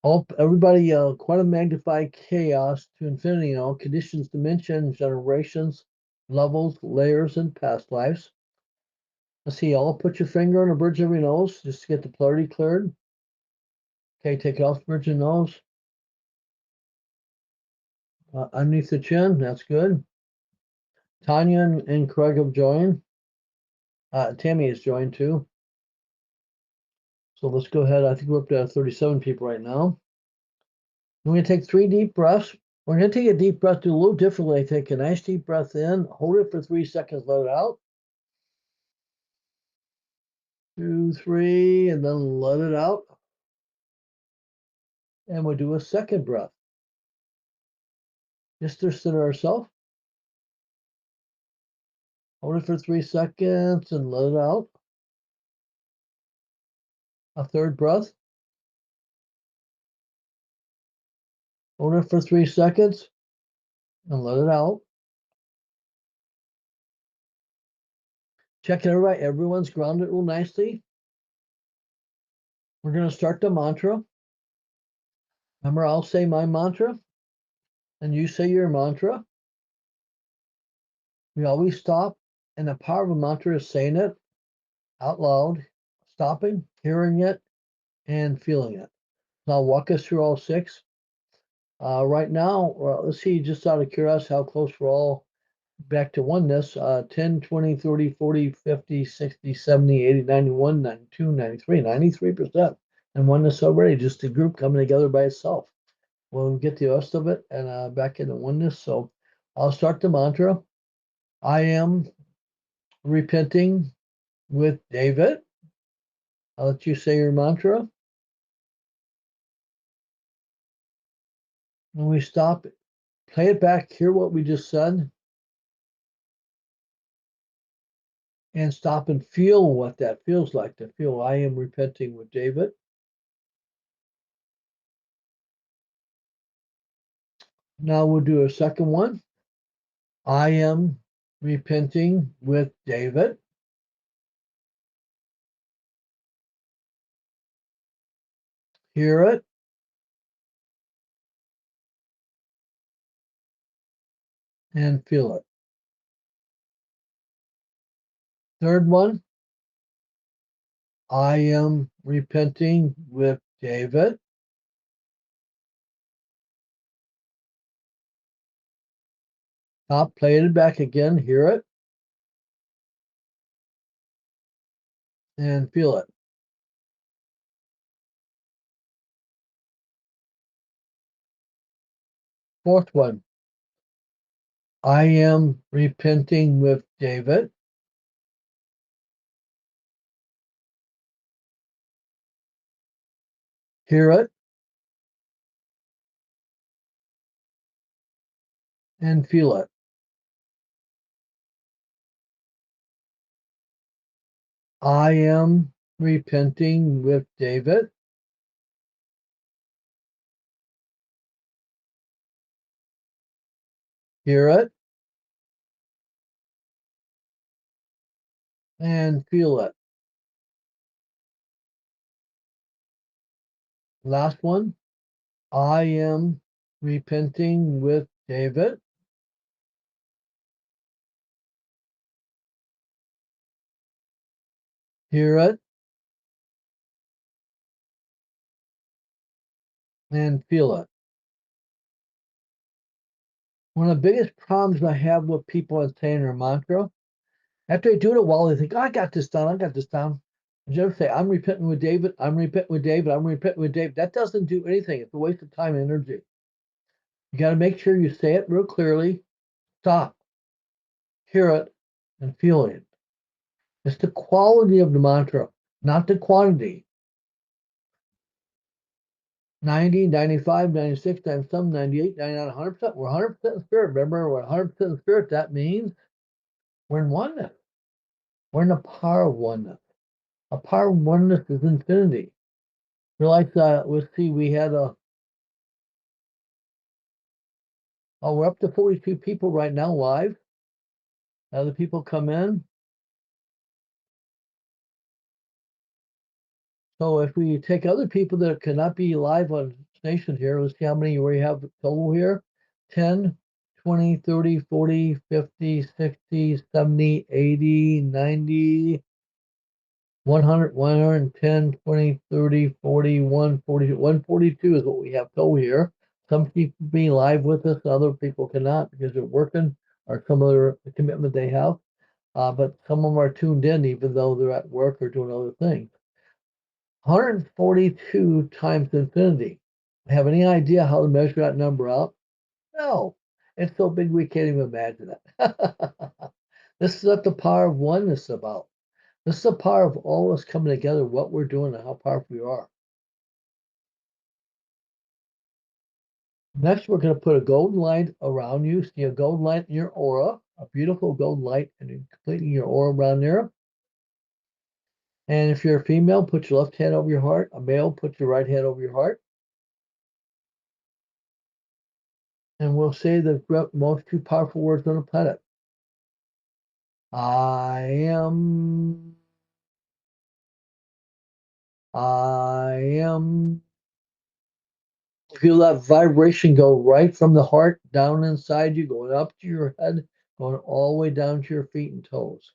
All everybody, quantum magnified chaos to infinity in all conditions, dimensions, generations, levels, layers, and past lives. Let's see, all put your finger on the bridge of your nose just to get the polarity cleared. Okay, take it off the bridge of the nose. Underneath the chin, that's good. Tanya and Craig have joined. Tammy is joined too. So let's go ahead. I think we're up to 37 people right now. We're going to take 3 deep breaths. We're going to take a deep breath, do a little differently. Take a nice deep breath in, hold it for 3 seconds, let it out. 2, 3, and then let it out. And we'll do a second breath. Just to center ourselves. Hold it for 3 seconds and let it out. A third breath. Hold it for 3 seconds and let it out. Check everybody. Everyone's grounded real nicely. We're going to start the mantra. Remember, I'll say my mantra and you say your mantra. We always stop, and the power of a mantra is saying it out loud, stopping, hearing it, and feeling it. Now, walk us through all 6. Right now, let's see, just out of curiosity, how close we're all back to oneness. 10, 20, 30, 40, 50, 60, 70, 80, 91, 92, 93, 93%. And oneness already, just a group coming together by itself. We'll get the rest of it and back into oneness. So I'll start the mantra. I am repenting with David. I'll let you say your mantra. When we stop, play it back, hear what we just said, and stop and feel what that feels like, to feel I am repenting with David. Now we'll do a second one. I am repenting with David. Hear it. And feel it. Third one. I am repenting with David. Stop, play it back again, hear it. And feel it. Fourth one. I am repenting with David. Hear it. And feel it. I am repenting with David. Hear it. And feel it. Last one. I am repenting with David. Hear it. And feel it. One of the biggest problems I have with people in saying their mantra, after they do it a while, they think, oh, I got this done, I got this down. And you ever say, I'm repenting with David, I'm repenting with David, I'm repenting with David. That doesn't do anything. It's a waste of time and energy. You got to make sure you say it real clearly, stop, hear it, and feel it. It's the quality of the mantra, not the quantity. 90, 95, 96, 97, 98, 99, 100%. We're 100% in spirit. Remember, we're 100% in spirit. That means we're in oneness. We're in the power of oneness. A power of oneness is infinity. Realize that, let's see, we had we're up to 42 people right now live. Other people come in. So if we take other people that cannot be live on station here. Let's see how many we have total here. 10, 20, 30, 40, 50, 60, 70, 80, 90, 100, 110, 20, 30, 40, 142. 142 is what we have total here. Some people being live with us, other people cannot because they're working or some other commitment they have. But some of them are tuned in even though they're at work or doing other things. 142 times infinity. Have any idea how to measure that number out? No. It's so big we can't even imagine it. This is what the power of oneness is about. This is the power of all of us coming together, what we're doing, and how powerful we are. Next, we're going to put a golden light around you. See a golden light in your aura, a beautiful golden light, and completing your aura around there. And if you're a female, put your left hand over your heart. A male, put your right hand over your heart. And we'll say the most two powerful words on the planet. I am. I am. Feel that vibration go right from the heart down inside you, going up to your head, going all the way down to your feet and toes.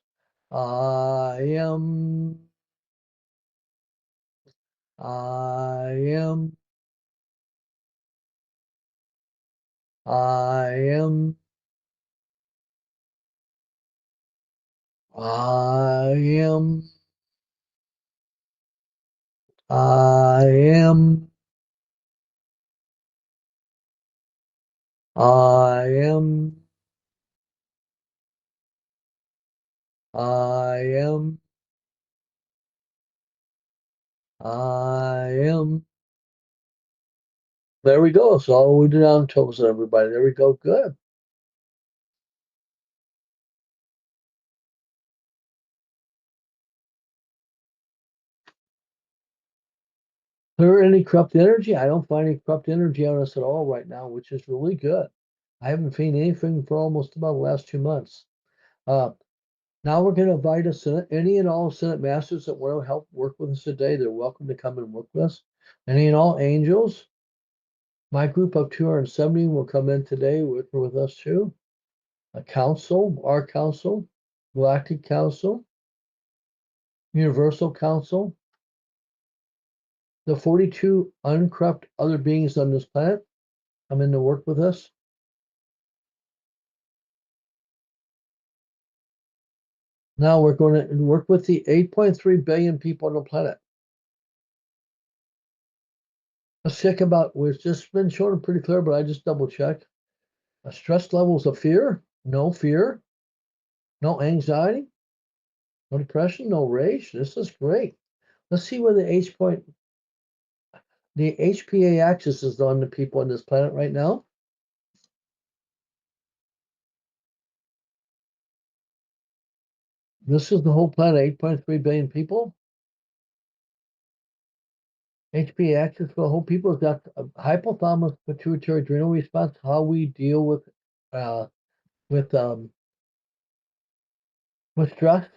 I am. I am. I am. I am. I am. I am. I am. I am. There we go. So all we do down toes, everybody. There we go. Good. There any corrupt energy? I don't find any corrupt energy on us at all right now, which is really good. I haven't seen anything for almost about the last 2 months. Uh, Now we're going to invite any and all Senate Masters that want to help work with us today. They're welcome to come and work with us. Any and all angels. My group of 270 will come in today working with us too. A council, our council, Galactic Council, Universal Council, the 42 uncorrupt other beings on this planet come in to work with us. Now we're going to work with the 8.3 billion people on the planet. Let's check about, we've just been shown pretty clear, but I just double check. Stress levels of fear, no anxiety, no depression, no rage. This is great. Let's see where the HPA axis is on the people on this planet right now. This is the whole planet, 8.3 billion people. HPA axis for the whole people has got a hypothalamus pituitary adrenal response, how we deal with stress.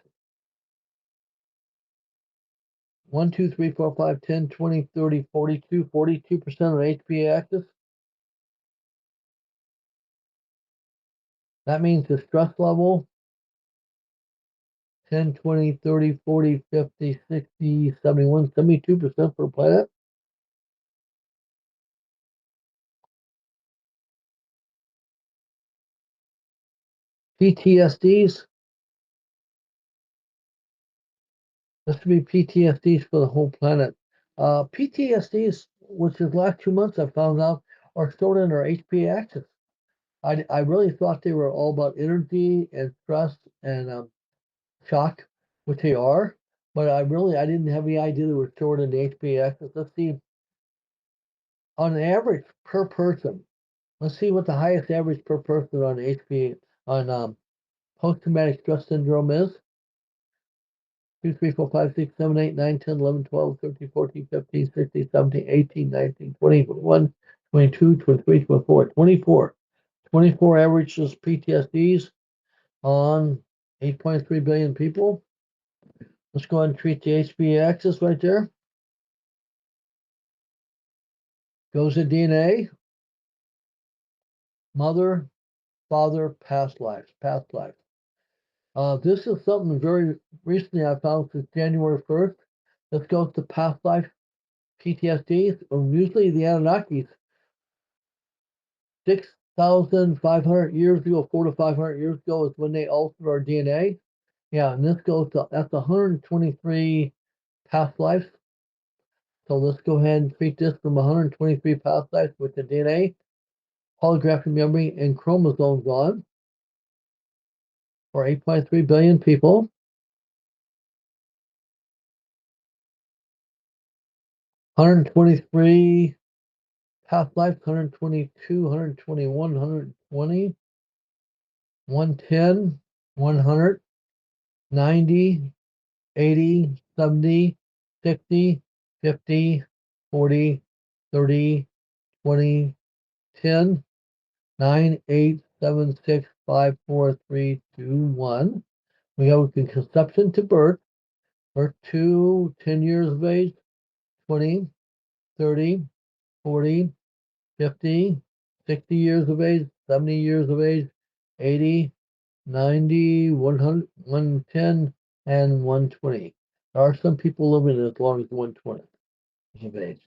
1, 2, 3, 4, 5, 10, 20, 30, 42, 42% of HPA axis. That means the stress level 10, 20, 30, 40, 50, 60, 71, 72% for the planet. PTSDs. This would be PTSDs for the whole planet. PTSDs, which is the last 2 months I found out, are stored in our HPA axis. I really thought they were all about energy and stress and shock, which they are, but I didn't have any idea they were stored in the HPA axis. Let's see, on average per person. Let's see what the highest average per person on HPA on post-traumatic stress syndrome is. 2, 3, 4, 5, 6, 7, 8, 9, 10, 11, 12, 13, 14, 15, 16, 17, 18, 19, 20, 21, 22, 23, 24, 24. 24 averages PTSDs on 8.3 billion people. Let's go ahead and treat the HPA axis right there. Goes to DNA, mother, father, past lives, past lives. This is something very recently I found since January 1st. This goes to past life PTSD. Usually the Anunnakis, 6,500 years ago, 4 to 500 years ago is when they altered our DNA. Yeah, and this goes to, that's 123 past lives. So let's go ahead and treat this from 123 past lives with the DNA, holographic memory, and chromosomes on for 8.3 billion people. 123 past lives, 122, 121, 120, 110, 100, 90, 80, 70, 60, 50, 40, 30, 20, 10, 9, 8, 7, 6, 5, 4, 3, 2, 1. We go from conception to birth. Birth to 10 years of age, 20, 30, 40, 50, 60 years of age, 70 years of age, 80, 90, 100, 110, and 120. There are some people living as long as 120 years of age.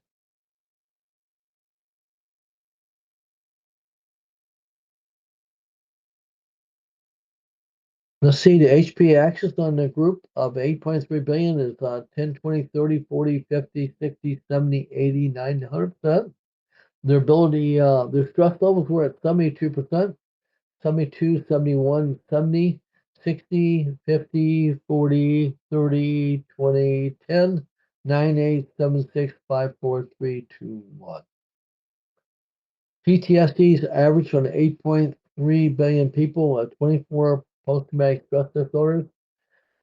Let's see, the HP axis on the group of 8.3 billion is 10, 20, 30, 40, 50, 60, 70, 80, 90, 100%. Their ability, their stress levels were at 72%, 72, 71, 70, 60, 50, 40, 30, 20, 10, 9, 8, 7, 6, 5, 4, 3, 2, 1. PTSD's average on 8.3 billion people, 24 post-traumatic stress disorders,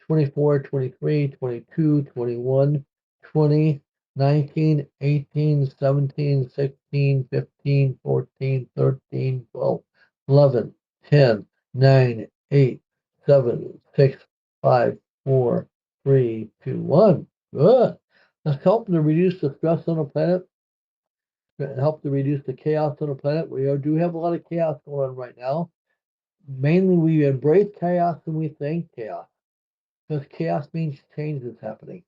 24, 23, 22, 21, 20, 19, 18, 17, 16, 15, 14, 13, 12, 11, 10, 9, 8, 7, 6, 5, 4, 3, 2, 1. Good. Let's help to reduce the stress on the planet, help to reduce the chaos on the planet. We do have a lot of chaos going on right now. Mainly, we embrace chaos and we think chaos. Because chaos means change is happening.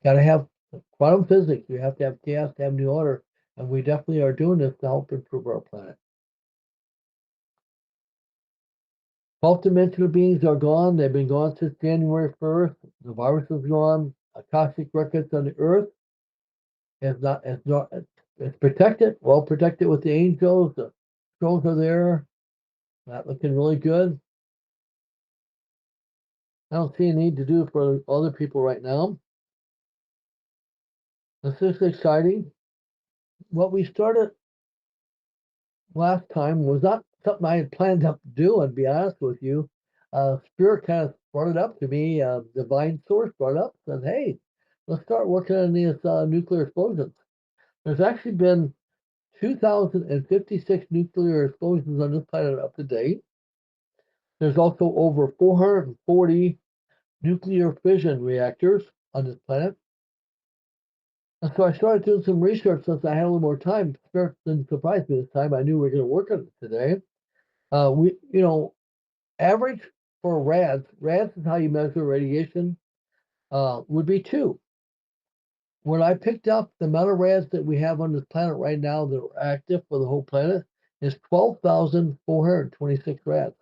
Got to have quantum physics. You have to have chaos to have new order. And we definitely are doing this to help improve our planet. 12th dimensional beings are gone. They've been gone since January 1st. The virus is gone. Akashic records on the earth is not, it's protected, well protected with the angels. The scrolls are there. Not looking really good. I don't see a need to do it for other people right now. This is exciting. What we started last time was not something I had planned up to do, and be honest with you. Spirit kind of brought it up to me. Divine source brought it up, said, hey, let's start working on these nuclear explosions. There's actually been 2,056 nuclear explosions on this planet up to date. There's also over 440 nuclear fission reactors on this planet. And so I started doing some research since I had a little more time. Spirit didn't surprise me this time. I knew we were going to work on it today. Average for rads is how you measure radiation, would be 2. When I picked up the amount of rads that we have on this planet right now that are active for the whole planet is 12,426 rads.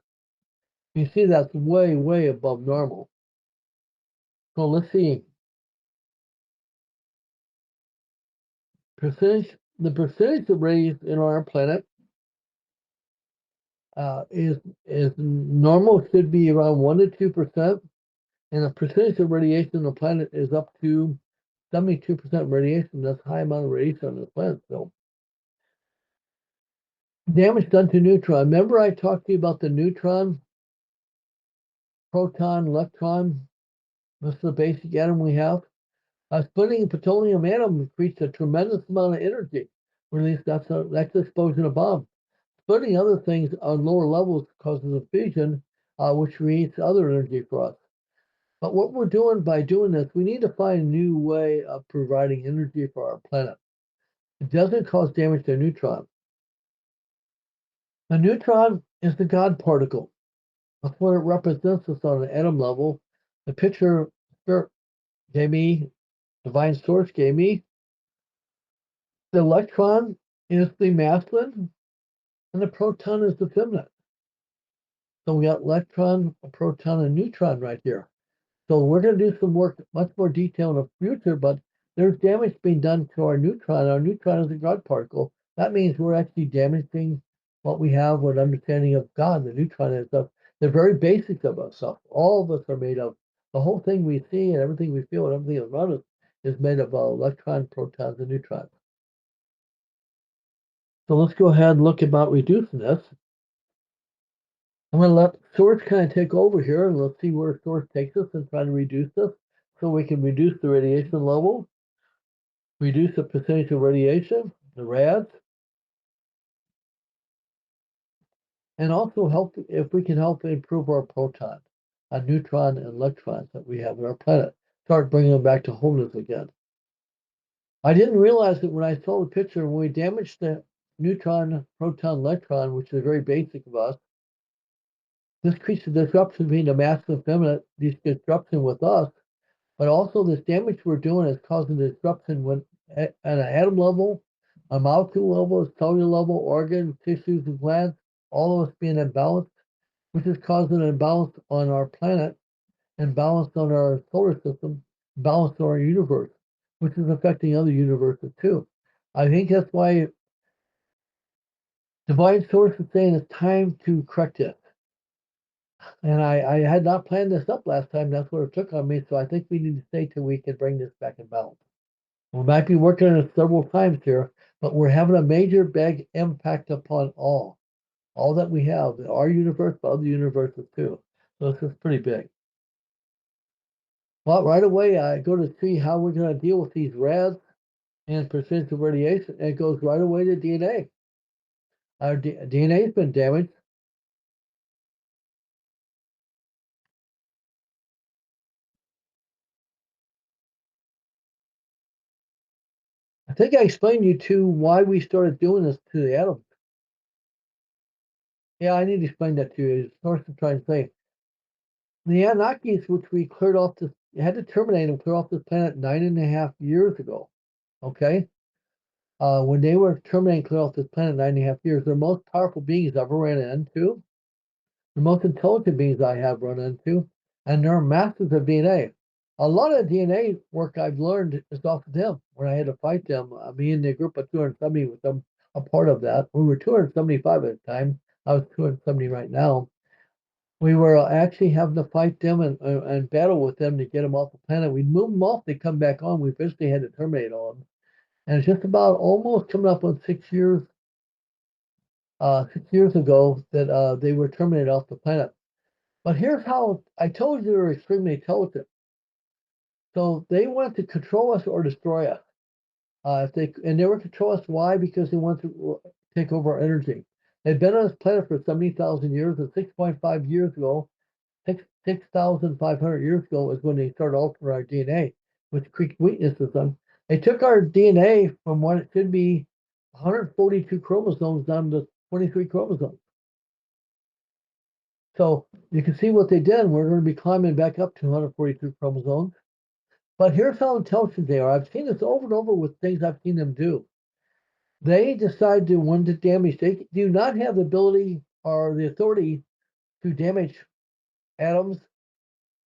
You see, that's way, way above normal. So let's see. The percentage of rays in our planet is normal, should be around 1 to 2%, and the percentage of radiation on the planet is up to 72% radiation. That's a high amount of radiation on the planet. So damage done to neutron. Remember I talked to you about the neutron, proton, electron. This is the basic atom we have. Splitting a plutonium atom creates a tremendous amount of energy. Released, that's explosion of bomb. Splitting other things on lower levels causes a fusion, which creates other energy for us. But what we're doing by doing this, we need to find a new way of providing energy for our planet. It doesn't cause damage to a neutron. A neutron is the God particle. That's what it represents us on an atom level. The picture Spirit gave me, Divine Source gave me, the electron is the masculine and the proton is the feminine. So we got electron, a proton, and neutron right here. So we're going to do some work, much more detail in the future, but there's damage being done to our neutron. Our neutron is a God particle. That means we're actually damaging what we have with understanding of God. The neutron is the very basics of us. So all of us are made of, the whole thing we see and everything we feel and everything around us is made of electrons, protons, and neutrons. So let's go ahead and look about reducing this. I'm going to let Source kind of take over here, and let's see where Source takes us and try to reduce this so we can reduce the radiation level, reduce the percentage of radiation, the rads, and also help if we can help improve our proton, a neutron, and electrons that we have on our planet. Start bringing them back to wholeness again. I didn't realize that when I saw the picture, when we damaged the neutron, proton, electron, which is very basic of us, this creates a disruption between the masculine and feminine, this disruption with us, but also this damage we're doing is causing disruption when at an atom level, a molecule level, a cellular level, organs, tissues, and glands, all of us being imbalanced, which is causing an imbalance on our planet, imbalance on our solar system, imbalance on our universe, which is affecting other universes too. I think that's why Divine Source is saying it's time to correct it. And I had not planned this up last time. That's what it took on me. So I think we need to stay till we can bring this back in balance. We might be working on it several times here, but we're having a major big impact upon all that we have, our universe, but other universes too. So this is pretty big. Well, right away, I go to see how we're going to deal with these rads and percentage of radiation, and it goes right away to DNA. Our DNA has been damaged. I think I explained you to why we started doing this to the atoms. Yeah, I need to explain that to you. It's hard to try and say. The Anunnakis, which we cleared off this, had to terminate and clear off this planet 9.5 years ago. Okay, when they were terminating clear off this planet 9.5 years, they're the most powerful beings I've ever ran into, the most intelligent beings I have run into, and they're masters of DNA. A lot of DNA work I've learned is off of them. When I had to fight them, me and the group of 270 with them, a part of that. We were 275 at the time. I was 270 right now. We were actually having to fight them and battle with them to get them off the planet. We'd move them off, they come back on. We eventually had to terminate all of them. And it's just about almost coming up on 6 years, 6 years ago that they were terminated off the planet. But here's how I told you they were extremely intelligent. So they wanted to control us or destroy us. If they were control us, why? Because they want to take over our energy. They've been on this planet for 70,000 years, and 6.5 years ago, 6,500 years ago is when they started altering our DNA, which created weaknesses on. They took our DNA from what it should be 142 chromosomes down to 23 chromosomes. So you can see what they did. We're going to be climbing back up to 142 chromosomes. But here's how intelligent they are. I've seen this over and over with things I've seen them do. They decide to want to damage. They do not have the ability or the authority to damage atoms,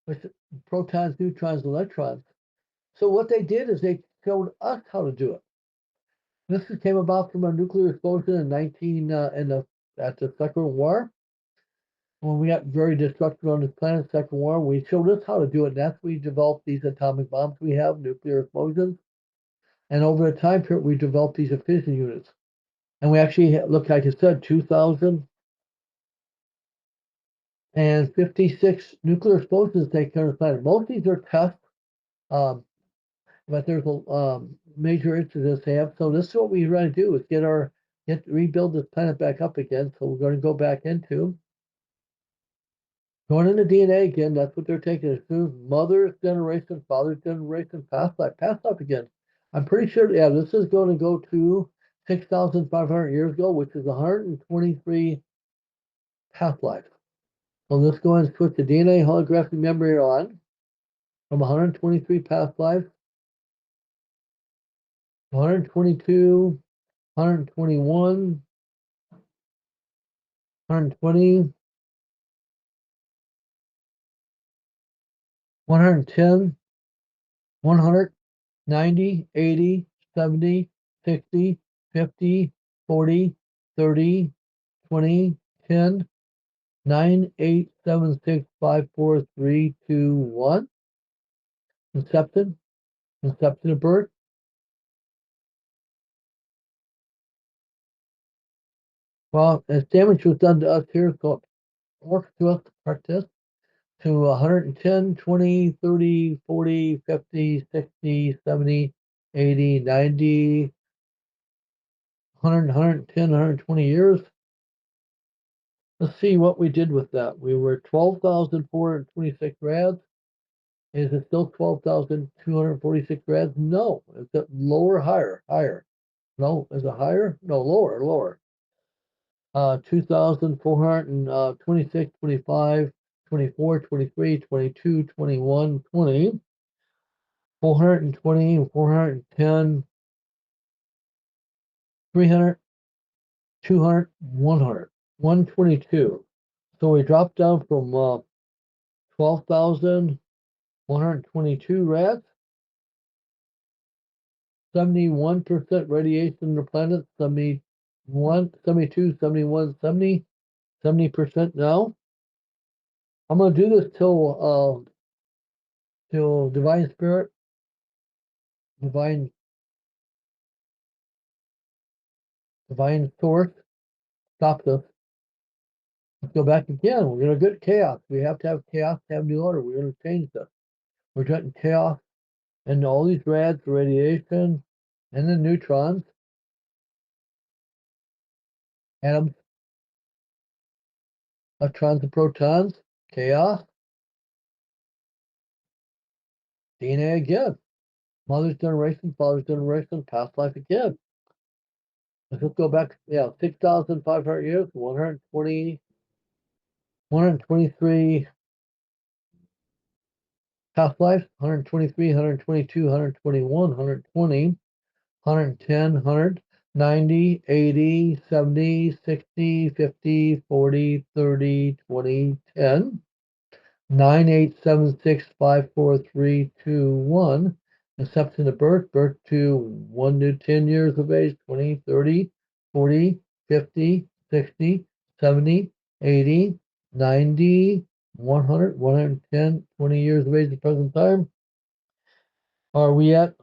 with protons, neutrons, electrons. So what they did is they showed us how to do it. This came about from a nuclear explosion in at the Second World War. When we got very destructive on this planet, Second War, we showed us how to do it. And that's we developed these atomic bombs we have, nuclear explosions. And over the time period, we developed these fission units. And we actually look, like I said, 2,056 nuclear explosions taken on the planet. Most of these are tests, but there's a major incidents they have. So this is what we try to do: is rebuild this planet back up again. So we're going to go back into going into DNA again. That's what they're taking us through: mother's generation, father's generation, past life again. I'm pretty sure, yeah, this is going to go to 6,500 years ago, which is 123 half-life. So let's go ahead and switch the DNA holographic memory on from 123 half-life, 122, 121, 120, 110, 100, 90, 80, 70, 60, 50, 40, 30, 20, 10, 9, 8, 7, 6, 5, 4, 3, 2, 1. Inception. Inception of birth. Well, as damage was done to us here, so work to us to practice to 110, 20, 30, 40, 50, 60, 70, 80, 90, 100, 110, 120 years. Let's see what we did with that. We were 12,426 rads. Is it still 12,246 rads? No. Is it lower, higher? Higher. No. Is it higher? No, lower, lower. 2,426, 25, 24, 23, 22, 21, 20, 420, 410, 300, 200, 100, 122. So we dropped down from 12,122 rads, 71% radiation in the planet, 71, 72, 71, 70, 70% now. I'm going to do this till Divine Spirit, Divine Source stops us. Let's go back again. We're going to get chaos. We have to have chaos to have new order. We're going to change this. We're getting chaos and all these rads, radiation, and the neutrons, atoms, electrons, and protons, chaos, DNA again. Mother's generation, father's generation, past life again. Let's go back, 6,500 years, 120, 123 past lives, 123, 122, 121, 120, 110, 100, 90, 80, 70, 60, 50, 40, 30, 20, 10, 9, 8, 7, 6, 5, 4, 3, 2, 1. Inception of birth, birth to 1 to 10 years of age, 20, 30, 40, 50, 60, 70, 80, 90, 100, 110, 20 years of age at the present time. Are we at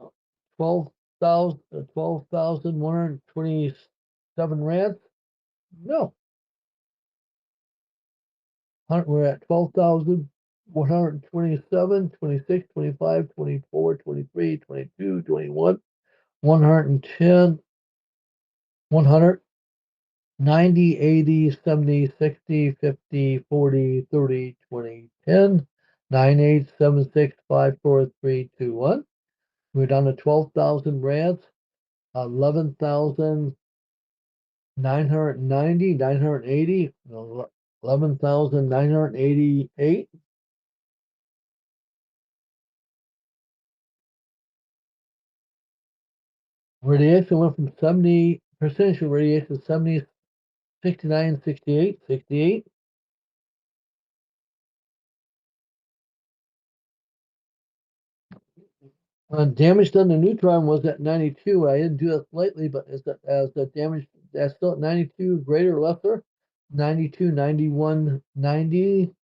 12,000, 12,127 rands? No. We're at 12,127, 26, 25, 24, 23, 22, 21, 110, 100, 90, 80, 70, 60, 50, 40, 30, 20, 10, 9, 8, 7, 6, 5, 4, 3, 2, 1. We're down to 12,000 rands, 11,990, 980, 11,988. Radiation went from 70 percentage of radiation 70, 69, 68, 68. Damage done to neutron was at 92. I didn't do this lately, but as the damage that's still at 92, greater or lesser, 92, 91, 90,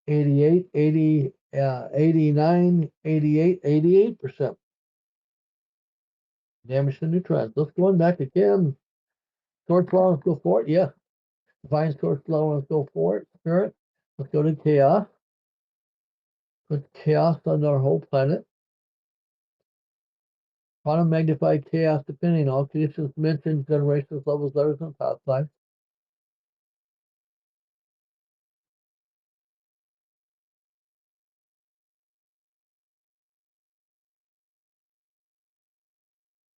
88, 80, 89, 88, 88%. Damage to neutrons. Let's go back again. Source law, let's go for it. Yeah. Divine source law, let's go for it. Spirit. Let's go to chaos. Put chaos on our whole planet. Quantum magnified chaos depending on all conditions, dimensions, generations, levels, letters, and past lives.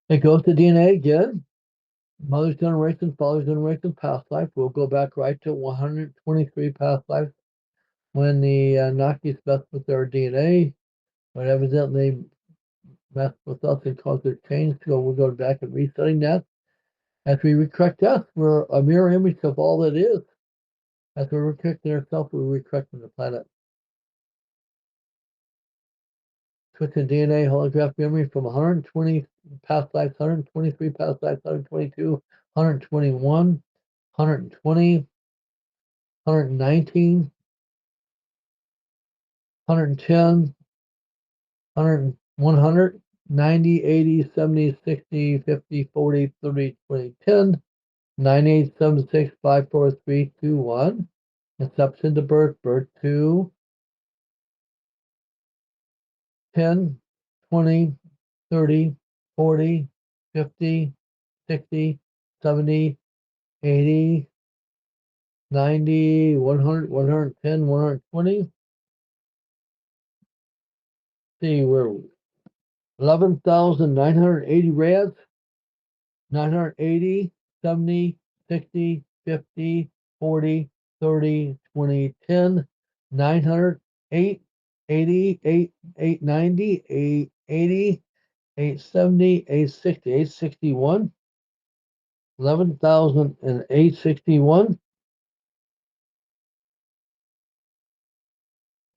It goes to DNA again. Mother's generation, father's generation, past life. We'll go back right to 123 past lives when the Anunnaki messed with our DNA, but evidently messed with us and caused a change. So we'll go back and resetting that. As we recorrect us, we're a mirror image of all that is. As we're recorrecting ourselves, we're recorrecting the planet. Switching DNA holographic memory from 120 past lives, 123 past lives, 122, 121, 120, 119, 110, 100, 100, 90, 80, 70, 60, 50, 40, 30, 20, 10, 9, 8, 7, 6, 5, 4, 3, 2, 1. Inception to birth, birth to 10, 20, 30, 40, 50, 60, 70, 80, 90, 100, 110, 120. See, we're 11,980 rads, 980, 70, 60, 50, 40, 30, 20, 10, 900, 8, 80, 8, 890, 880, 870, 860, 861, 11,861,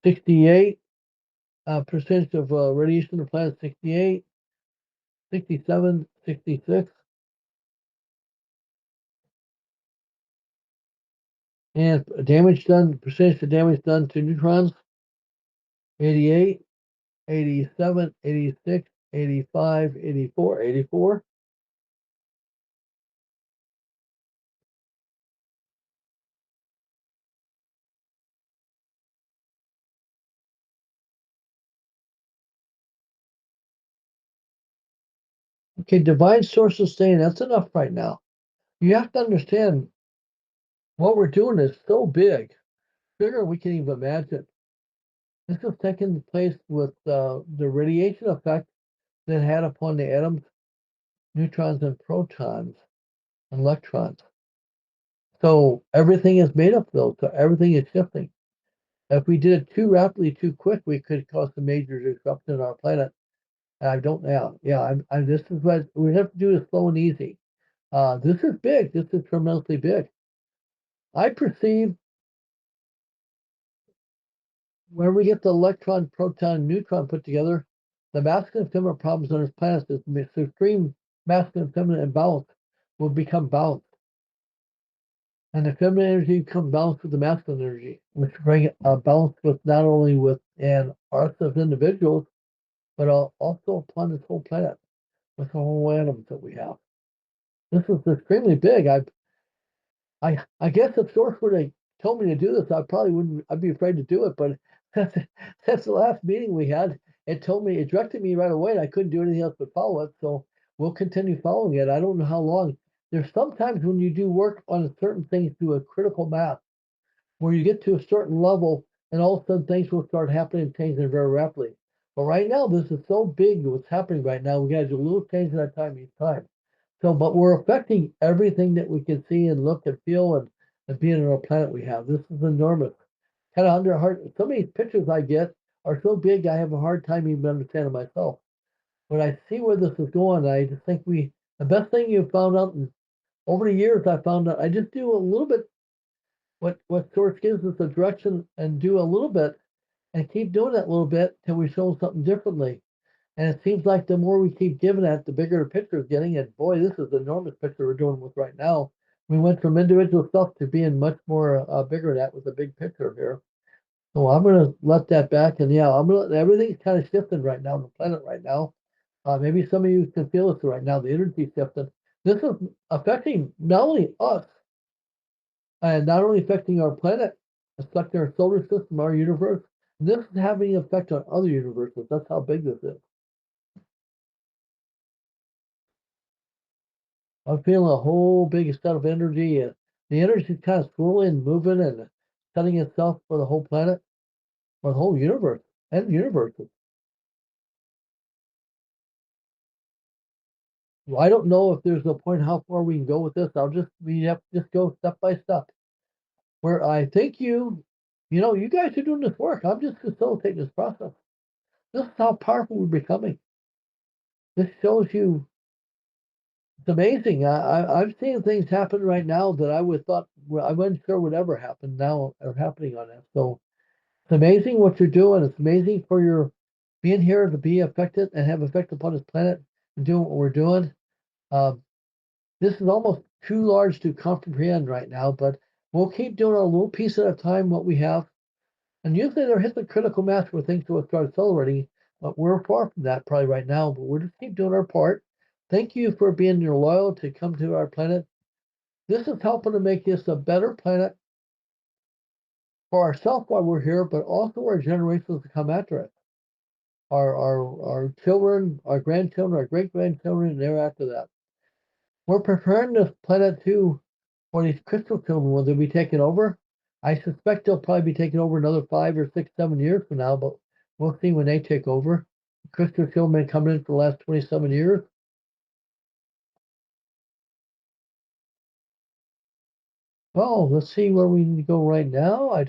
68 percentage of radiation of the planet, 68, 67, 66, and damage done, percentage of damage done to neutrons, 88, 87, 86, 85, 84, 84. Okay, divine source of staying, that's enough right now. You have to understand what we're doing is so big, bigger than we can even imagine. This is taking place with the radiation effect that it had upon the atoms, neutrons, and protons, and electrons. So everything is made up though, so everything is shifting. If we did it too rapidly, too quick, we could cause a major disruption on our planet. And I don't know. Yeah, this is what we have to do is slow and easy. This is big. This is tremendously big. I perceive when we get the electron, proton, neutron put together, the masculine and feminine problems on this planet, this extreme masculine and feminine imbalance will become balanced. And the feminine energy becomes balanced with the masculine energy, which bring a balance with not only within us as individuals, but also upon this whole planet, with the whole atoms that we have. This is extremely big. I guess if Source would have told me to do this, I probably wouldn't. I'd be afraid to do it. But that's the last meeting we had. It told me, it directed me right away, and I couldn't do anything else but follow it. So we'll continue following it. I don't know how long. There's sometimes when you do work on certain things to a critical mass, where you get to a certain level, and all of a sudden things will start happening and changing very rapidly. But right now, this is so big what's happening right now. We got to do a little change at a time each time. So, but we're affecting everything that we can see and look and feel and being on our planet we have. This is enormous. Kind of under hard. Some of these pictures I get are so big I have a hard time even understanding myself. But I see where this is going. I just think the best thing you found out over the years, I found out I just do a little bit what Source gives us a direction and do a little bit and keep doing that little bit till we show something differently. And it seems like the more we keep giving that, the bigger the picture is getting. And boy, this is an enormous picture we're doing with right now. We went from individual stuff to being much more bigger than that with a big picture here. So I'm going to let that back. And yeah, I'm going to, everything's kind of shifting right now on the planet right now. Maybe some of you can feel this right now. The energy shifting. This is affecting not only us, and not only affecting our planet, it's affecting our solar system, our universe. This is having an effect on other universes. That's how big this is. I'm feeling a whole big set of energy. The energy is kind of swirling, moving, and setting itself for the whole planet, for the whole universe, and universes. I don't know if there's a point how far we can go with this. We have to just go step by step. Where I think you guys are doing this work. I'm just facilitating this process. This is how powerful we're becoming. This shows you it's amazing. I'm seeing things happen right now that I would thought I wasn't sure would ever happen. Now are happening on it. So it's amazing what you're doing. It's amazing for your being here to be affected and have effect upon this planet and doing what we're doing. Um, this is almost too large to comprehend right now, but we'll keep doing a little piece at a time what we have. And usually there hits a critical mass where things will start accelerating, but we're far from that probably right now. But we'll just keep doing our part. Thank you for being your loyal to come to our planet. This is helping to make this a better planet for ourselves while we're here, but also our generations to come after it. Our children, our grandchildren, our great grandchildren, and thereafter that. We're preparing this planet too for these crystal children when they'll be taken over. I suspect they'll probably be taken over another 5 or 6, 7 years from now, but we'll see when they take over. Crystal children coming in for the last 27 years. Well, let's see where we need to go right now.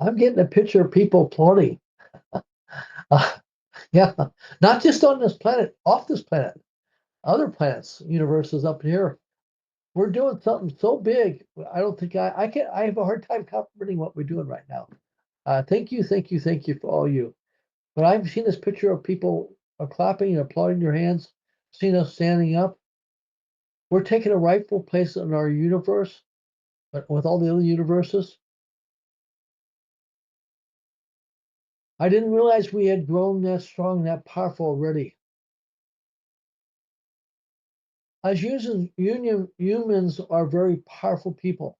I'm getting a picture of people applauding. Uh, yeah, not just on this planet, off this planet, other planets, universes up here. We're doing something so big. I don't think I can. I have a hard time comprehending what we're doing right now. Thank you, thank you, thank you for all you. But I've seen this picture of people clapping and applauding their hands, seen us standing up. We're taking a rightful place in our universe, but with all the other universes. I didn't realize we had grown that strong, that powerful already. As humans are very powerful people.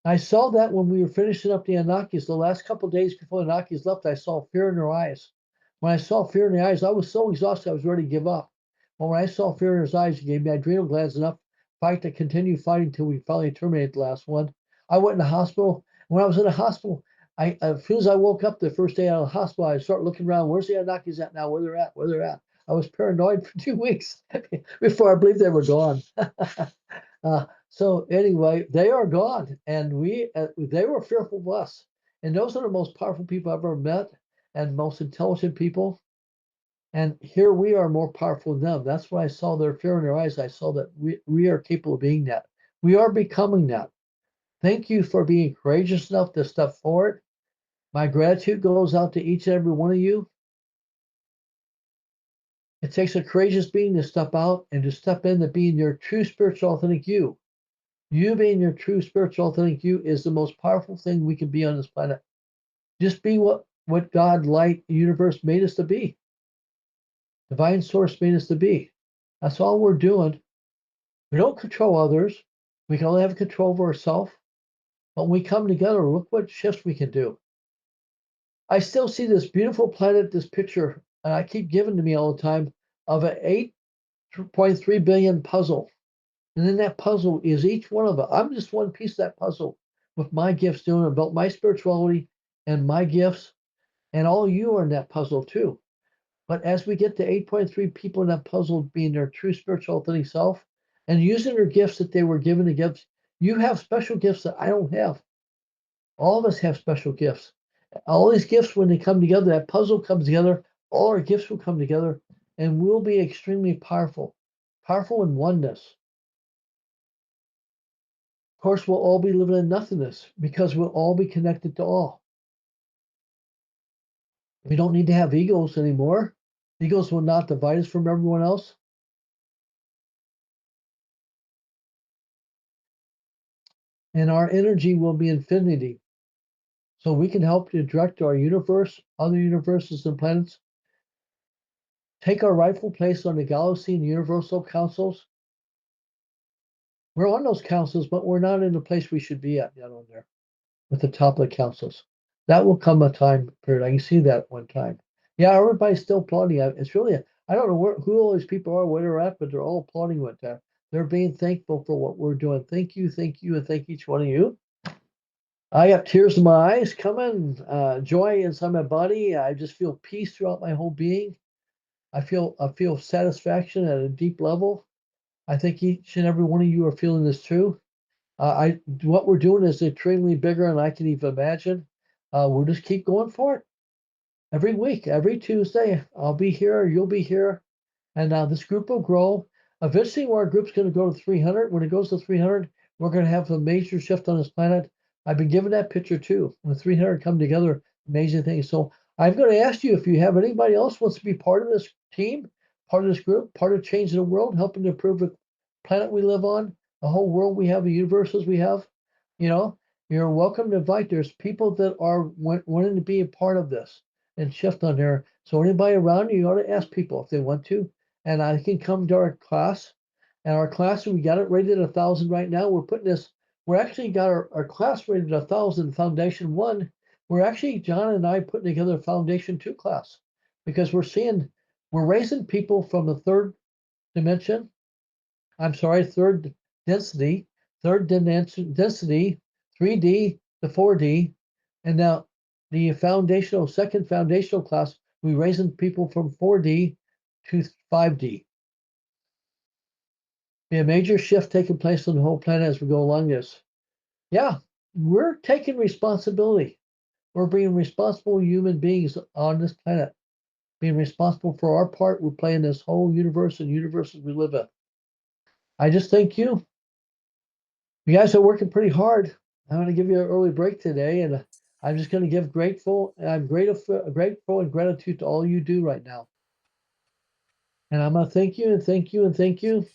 I saw that when we were finishing up the Anunnakis, the last couple of days before the Anunnakis left, I saw fear in their eyes. When I saw fear in their eyes, I was so exhausted, I was ready to give up. But when I saw fear in his eyes, he gave me adrenal glands enough fight to continue fighting until we finally terminated the last one. I went in the hospital. When I was in the hospital, as soon as I woke up the first day out of the hospital, I started looking around. Where's the Anunnakis at now? Where they're at? Where they're at? I was paranoid for 2 weeks before I believed they were gone. So anyway, they are gone, and they were fearful of us. And those are the most powerful people I've ever met, and most intelligent people. And here we are more powerful than them. That's why I saw their fear in their eyes. I saw that we are capable of being that. We are becoming that. Thank you for being courageous enough to step forward. My gratitude goes out to each and every one of you. It takes a courageous being to step out and to step into being your true spiritual authentic you. You being your true spiritual authentic you is the most powerful thing we can be on this planet. Just be what God, light, universe made us to be. Divine source made us to be. That's all we're doing. We don't control others. We can only have control over ourselves. But when we come together, look what shifts we can do. I still see this beautiful planet, this picture, and I keep giving to me all the time of an 8.3 billion puzzle. And in that puzzle is each one of us. I'm just one piece of that puzzle with my gifts doing about my spirituality and my gifts. And all you are in that puzzle too. But as we get to 8.3 people in that puzzle being their true spiritual authentic self and using their gifts that they were given to gifts, you have special gifts that I don't have. All of us have special gifts. All these gifts, when they come together, that puzzle comes together, all our gifts will come together, and we'll be extremely powerful, powerful in oneness. Of course, we'll all be living in nothingness because we'll all be connected to all. We don't need to have egos anymore. Egos will not divide us from everyone else. And our energy will be infinity. So we can help to direct our universe, other universes and planets, take our rightful place on the galaxy and universal councils. We're on those councils, but we're not in the place we should be at yet on there with the top of the councils. That will come a time period. I can see that one time. Yeah, everybody's still applauding. It's really, I don't know who all these people are, where they're at, but they're all applauding with that. They're being thankful for what we're doing. Thank you, and thank each one of you. I got tears in my eyes coming, joy inside my body. I just feel peace throughout my whole being. I feel satisfaction at a deep level. I think each and every one of you are feeling this too. I what we're doing is extremely bigger than I can even imagine. We'll just keep going for it every week, every Tuesday. I'll be here, you'll be here, and this group will grow. Eventually, our group's going to go to 300. When it goes to 300, we're going to have a major shift on this planet. I've been given that picture too. When 300 come together, amazing things. So I'm going to ask you if you have anybody else wants to be part of this team, part of this group, part of changing the world, helping to improve the planet we live on, the whole world we have, the universes we have. You know, you're welcome to invite. There's people that are wanting to be a part of this and shift on there. So anybody around you, you ought to ask people if they want to, and I can come to our class. And our class, we got it rated 1,000 right now. We're putting this, we're actually got our class rated 1,000, Foundation 1. We're actually, John and I, putting together a Foundation 2 class because we're raising people from the third dimension. I'm sorry, third density, density, 3D to 4D. And now the second foundational class, we're raising people from 4D to 5D. Be a major shift taking place on the whole planet as we go along this. Yeah, we're taking responsibility. We're being responsible human beings on this planet, being responsible for our part we play in this whole universe and universes we live in. I just thank you. You guys are working pretty hard. I'm going to give you an early break today, and I'm just going to give I'm grateful and gratitude to all you do right now. And I'm going to thank you and thank you and thank you.